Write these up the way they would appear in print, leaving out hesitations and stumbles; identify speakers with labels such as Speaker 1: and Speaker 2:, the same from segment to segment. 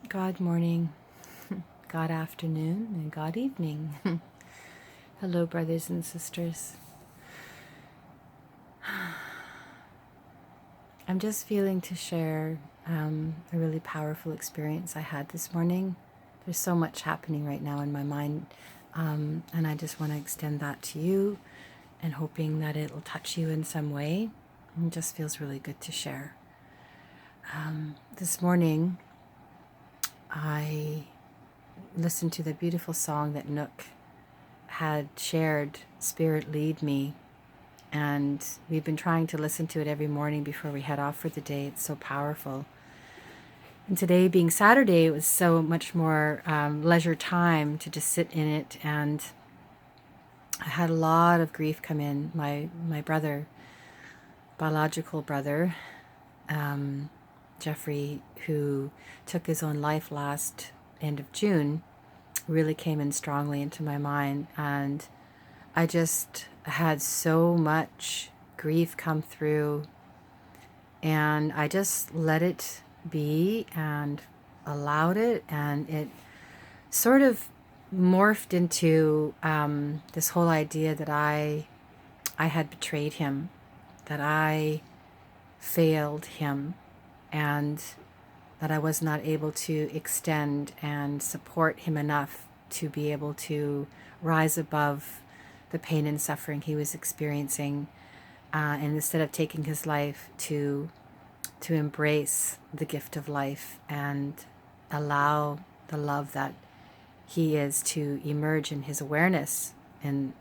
Speaker 1: God morning, God afternoon, and God evening. Hello, brothers and sisters. I'm just feeling to share a really powerful experience I had this morning. There's so much happening right now in my mind, and I just want to extend that to you and hoping that it'll touch you in some way. It just feels really good to share. This morning, I listened to the beautiful song that Nook had shared, Spirit Lead Me. And we've been trying to listen to it every morning before we head off for the day. It's so powerful. And today being Saturday, it was so much more leisure time to just sit in it. And I had a lot of grief come in. My brother, biological brother, Jeffrey, who took his own life last end of June, really came in strongly into my mind. And I just had so much grief come through, and I just let it be and allowed it, and it sort of morphed into this whole idea that I had betrayed him, that I failed him, and that I was not able to extend and support him enough to be able to rise above the pain and suffering he was experiencing, and instead of taking his life, to embrace the gift of life and allow the love that he is to emerge in his awareness. And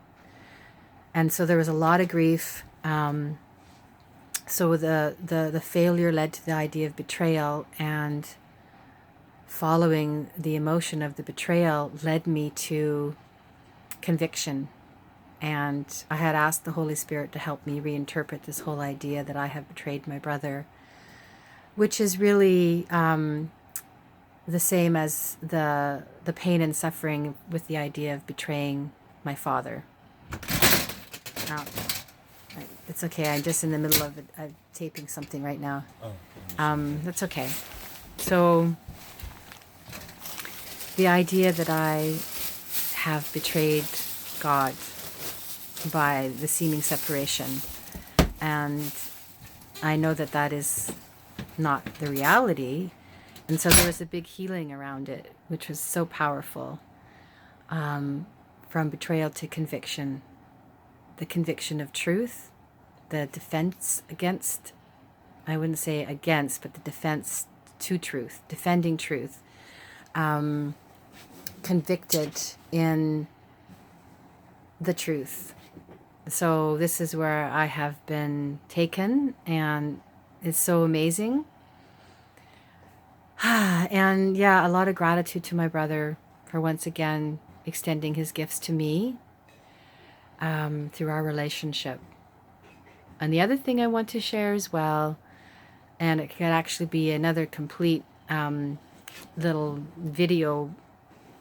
Speaker 1: so there was a lot of grief. So the failure led to the idea of betrayal, and following the emotion of the betrayal led me to conviction. And I had asked the Holy Spirit to help me reinterpret this whole idea that I have betrayed my brother, which is really the same as the pain and suffering with the idea of betraying my father. Now, it's okay. I'm just in the middle of taping something right now. That's okay. So the idea that I have betrayed God by the seeming separation, and I know that that is not the reality, and so there was a big healing around it, which was so powerful. From betrayal to conviction, the conviction of truth, the defense against, I wouldn't say against, but the defense to truth, defending truth, convicted in the truth. So this is where I have been taken, and it's so amazing. And yeah, a lot of gratitude to my brother for once again extending his gifts to me through our relationship. And the other thing I want to share as well, and it could actually be another complete little video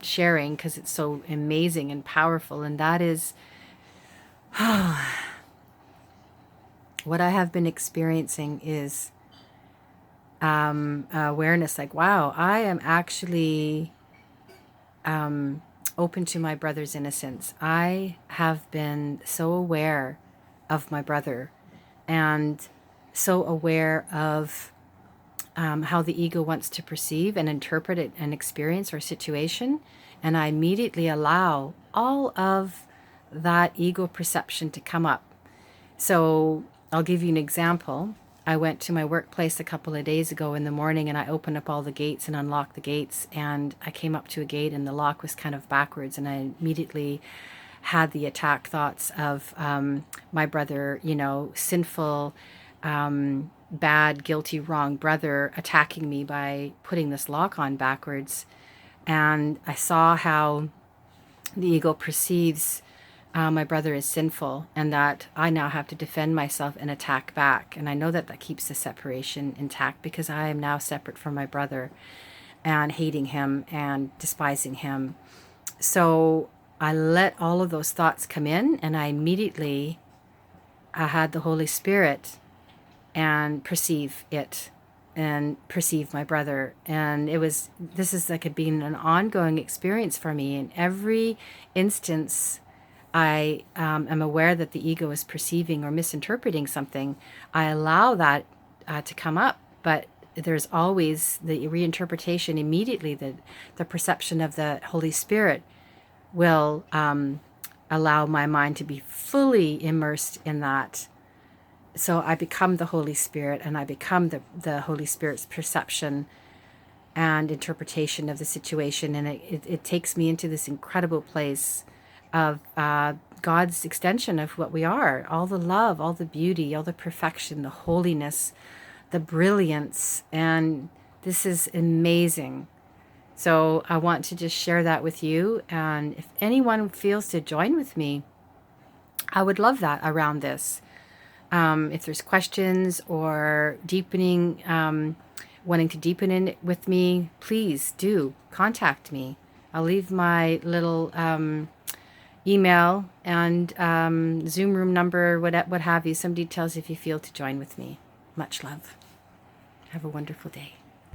Speaker 1: sharing because it's so amazing and powerful, and that is what I have been experiencing is awareness, like, wow, I am actually open to my brother's innocence. I have been so aware of my brother, and so aware of how the ego wants to perceive and interpret it, an experience or situation, and I immediately allow all of that ego perception to come up. So I'll give you an example. I went to my workplace a couple of days ago in the morning, and I opened up all the gates and unlocked the gates, and I came up to a gate and the lock was kind of backwards, and I immediately had the attack thoughts of my brother, sinful, bad, guilty, wrong brother attacking me by putting this lock on backwards. And I saw how the ego perceives my brother is sinful, and that I now have to defend myself and attack back. And I know that that keeps the separation intact because I am now separate from my brother and hating him and despising him. So I let all of those thoughts come in, and I had the Holy Spirit and perceive it and perceive my brother. And this is like being an ongoing experience for me. In every instance, I am aware that the ego is perceiving or misinterpreting something. I allow that to come up, but there's always the reinterpretation immediately. The perception of the Holy Spirit will allow my mind to be fully immersed in that. So I become the Holy Spirit, and I become the Holy Spirit's perception and interpretation of the situation. And it takes me into this incredible place of God's extension of what we are, all the love, all the beauty, all the perfection, the holiness, the brilliance. And this is amazing. So I want to just share that with you. And if anyone feels to join with me, I would love that around this. If there's questions or deepening, wanting to deepen in it with me, please do contact me. I'll leave my little email and Zoom room number, what have you, some details if you feel to join with me. Much love. Have a wonderful day.